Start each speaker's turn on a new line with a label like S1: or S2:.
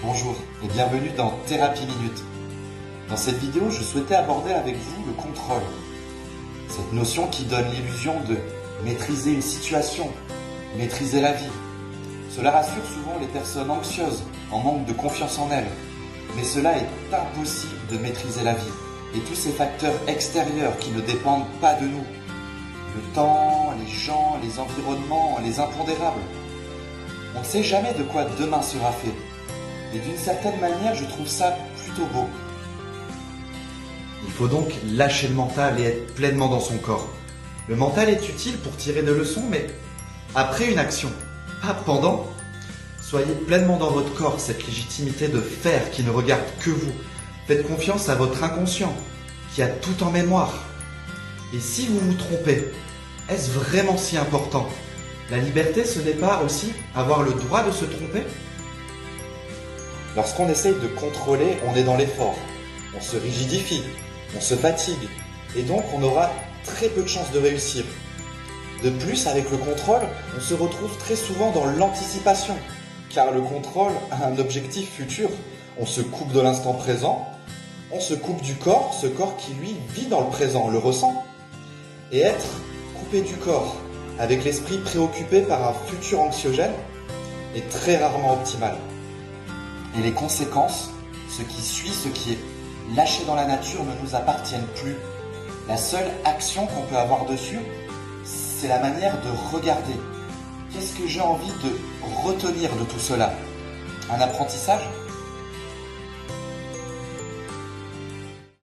S1: Bonjour et bienvenue dans Thérapie Minute. Dans cette vidéo, je souhaitais aborder avec vous le contrôle. Cette notion qui donne l'illusion de maîtriser une situation, maîtriser la vie. Cela rassure souvent les personnes anxieuses, en manque de confiance en elles. Mais cela est impossible de maîtriser la vie et tous ces facteurs extérieurs qui ne dépendent pas de nous. Le temps, les gens, les environnements, les impondérables. On ne sait jamais de quoi demain sera fait. Et d'une certaine manière, je trouve ça plutôt beau. Il faut donc lâcher le mental et être pleinement dans son corps. Le mental est utile pour tirer des leçons, mais après une action, pas pendant. Soyez pleinement dans votre corps, cette légitimité de faire qui ne regarde que vous. Faites confiance à votre inconscient, qui a tout en mémoire. Et si vous vous trompez, est-ce vraiment si important? La liberté, ce n'est pas aussi avoir le droit de se tromper? Lorsqu'on essaye de contrôler, on est dans l'effort. On se rigidifie, on se fatigue, et donc on aura très peu de chances de réussir. De plus, avec le contrôle, on se retrouve très souvent dans l'anticipation, car le contrôle a un objectif futur. On se coupe de l'instant présent, on se coupe du corps, ce corps qui lui vit dans le présent, le ressent. Et être coupé du corps, avec l'esprit préoccupé par un futur anxiogène, est très rarement optimal. Et les conséquences, ce qui suit, ce qui est lâché dans la nature ne nous appartiennent plus. La seule action qu'on peut avoir dessus, c'est la manière de regarder. Qu'est-ce que j'ai envie de retenir de tout cela? Un apprentissage?